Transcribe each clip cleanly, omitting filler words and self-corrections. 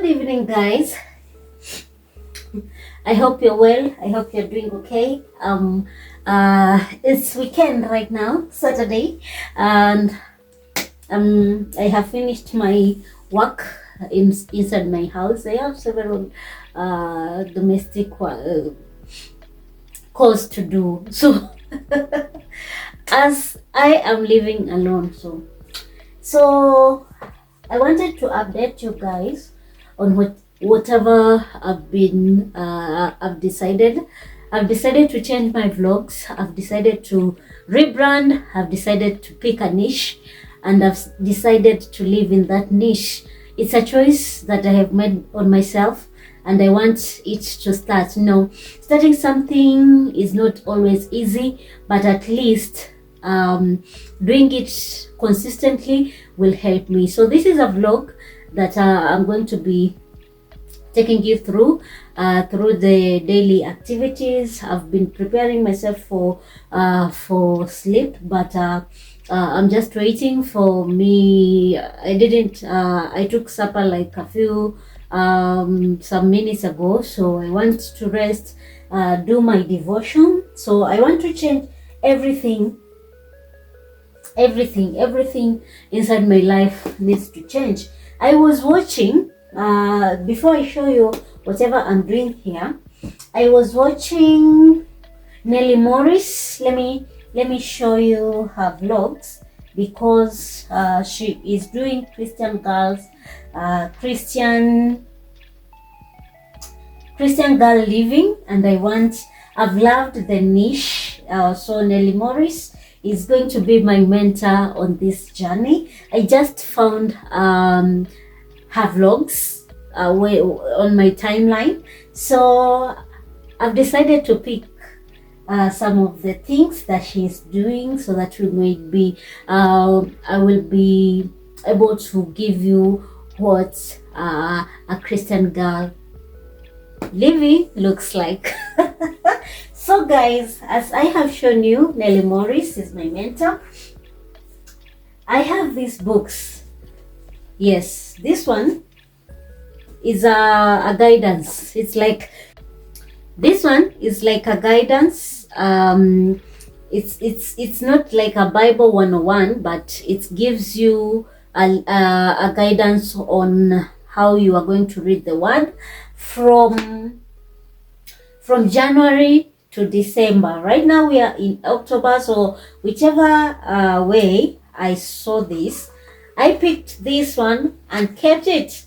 evening, guys. I hope you're well. I hope you're doing okay. It's weekend right now, Saturday, and I have finished my work inside my house. I have several domestic chores to do. So, as I am living alone, so I wanted to update you guys on whatever I've decided. I've decided to change my vlogs. I've decided to rebrand. I've decided to pick a niche, and I've decided to live in that niche. It's a choice that I have made on myself, and I want it to start. Starting something is not always easy, but at least doing it consistently will help me. So this is a vlog that I'm going to be taking you through the daily activities. I've been preparing myself for sleep, but I'm just waiting for me. I took supper like a few some minutes ago, so I want to rest, do my devotion. So I want to change everything inside my life needs to change. I was watching, before I show you whatever I'm doing here, I was watching Nellie Morris. Let me show you her vlogs, because she is doing Christian girl living, and I've loved the niche. So Nellie Morris is going to be my mentor on this journey. I just found her vlogs on my timeline, so I've decided to pick some of the things that she's doing, so that I will be able to give you what a Christian girl living looks like. So guys, as I have shown you, Nellie Morris is my mentor. I have these books. Yes, this one is a guidance. This one is like a guidance. It's not like a Bible 101, but it gives you a guidance on how you are going to read the word from January to December. Right now we are in October, so whichever way I saw this, I picked this one and kept it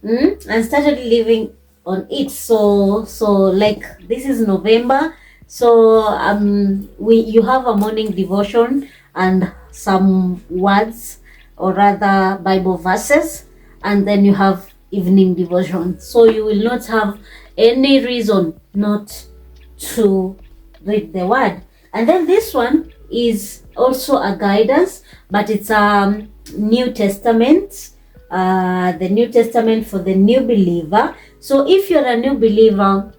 and started living on it. So like this is November, so you have a morning devotion and some words, or rather Bible verses, and then you have evening devotion. So you will not have any reason not to read the word. And then this one is also a guidance, but it's New Testament, the New Testament for the new believer. So if you're a new believer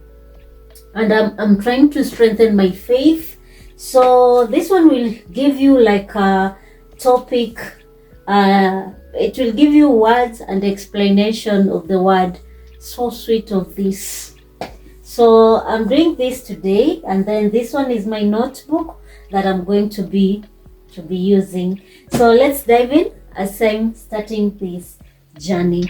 and I'm trying to strengthen my faith, so this one will give you like a topic. It will give you words and explanation of the word. So sweet of this. So I'm doing this today, and then this one is my notebook that I'm going to be using. So let's dive in as I'm starting this journey.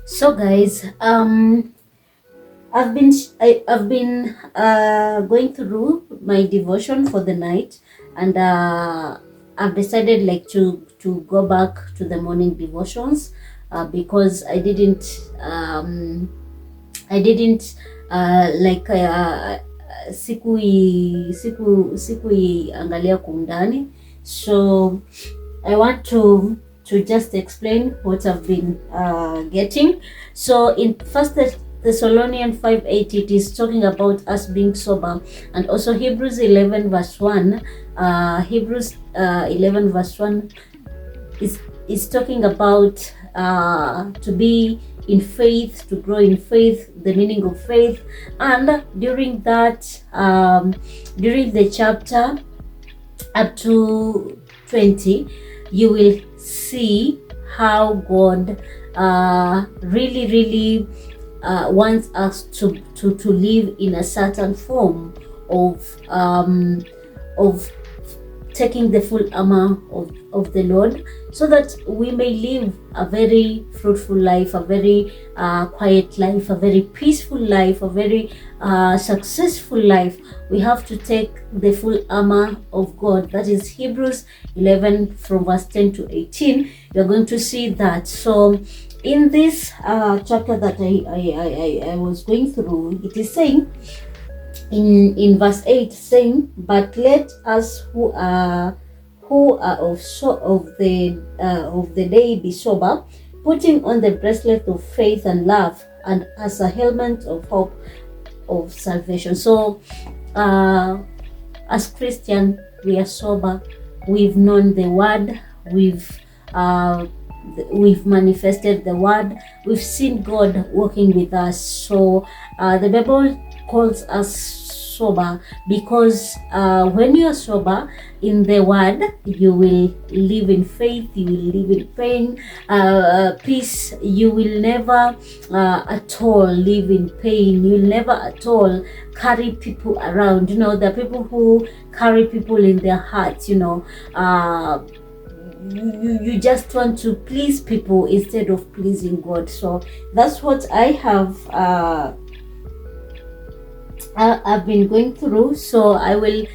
So guys, I've been going through my devotion for the night, and I've decided like to go back to the morning devotions, because I didn't like sikuiangalia kwa undani, so I want to just explain what I've been getting. So in First Thessalonians 5:8, it is talking about us being sober, and also Hebrews 11 verse 1. Hebrews 11 verse 1 is talking about to be in faith, to grow in faith, the meaning of faith. And during that, during the chapter up to 20, you will see how God really wants us to live in a certain form of taking the full armor of the Lord, so that we may live a very fruitful life, a very quiet life, a very peaceful life, a very successful life. We have to take the full armor of God. That is Hebrews 11 from verse 10 to 18. You're going to see that. So in this chapter that I was going through, it is saying, in verse 8, saying, but let us who are of the day be sober, putting on the breastplate of faith and love, and as a helmet of hope of salvation. So as Christian, we are sober. We've known the word, we've manifested the word, we've seen God working with us. So the Bible calls us sober, because when you are sober in the word, you will live in faith, you will live in peace. You will never at all live in pain. You will never at all carry people around. You know, there are people who carry people in their hearts, you know. You just want to please people instead of pleasing God. So that's what I've been going through. So I will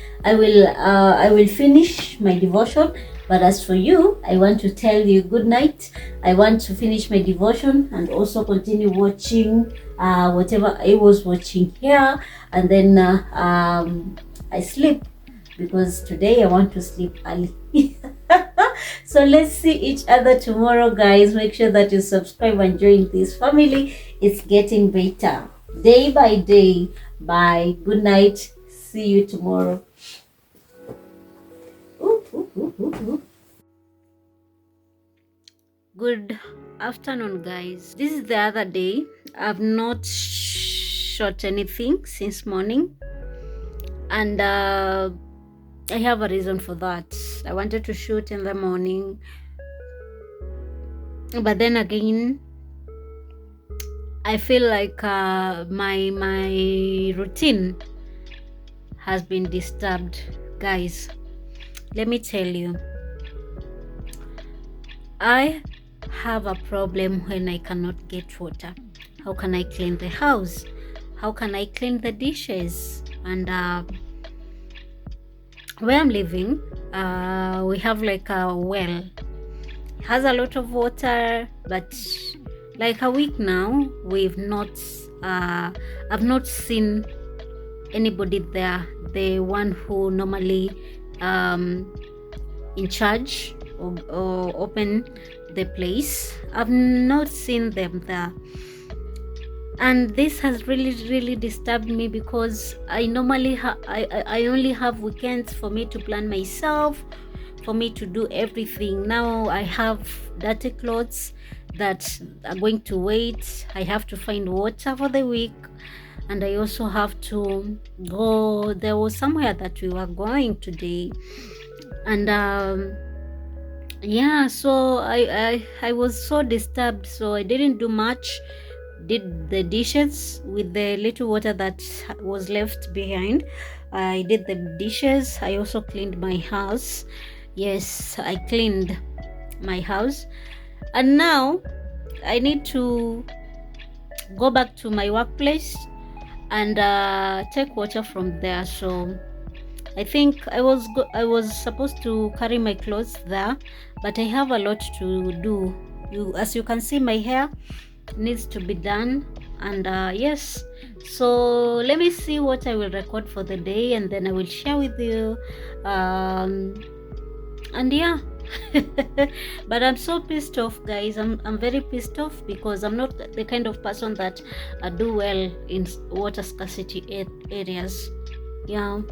finish my devotion. But as for you, I want to tell you good night. I want to finish my devotion and also continue watching whatever I was watching here, and then I sleep, because today I want to sleep early. So let's see each other tomorrow, guys. Make sure that you subscribe and join this family. It's getting better day by day. Bye. Good night. See you tomorrow. Good afternoon, guys. This is the other day. I've not shot anything since morning, and I have a reason for that. I wanted to shoot in the morning, but then again, I feel like my routine has been disturbed. Guys, let me tell you, I have a problem when I cannot get water. How can I clean the house? How can I clean the dishes? And where I'm living, we have like a well. It has a lot of water, but like a week now, I've not seen anybody there. The one who normally in charge or open the place, I've not seen them there. And this has really disturbed me, because I normally I only have weekends for me to plan myself, for me to do everything. Now I have dirty clothes that are going to wait. I have to find water for the week, and I also have to go. There was somewhere that we were going today, and yeah, so I was so disturbed, so I didn't do much. Did the dishes with the little water that was left behind. I did the dishes. I also cleaned my house. Yes, I cleaned my house. And now I need to go back to my workplace and take water from there. So I think I was supposed to carry my clothes there, but I have a lot to do. As you can see, my hair needs to be done, and yes. So let me see what I will record for the day, and then I will share with you. And yeah. But I'm so pissed off, guys. I'm very pissed off because I'm not the kind of person that do well in water scarcity areas. Yeah.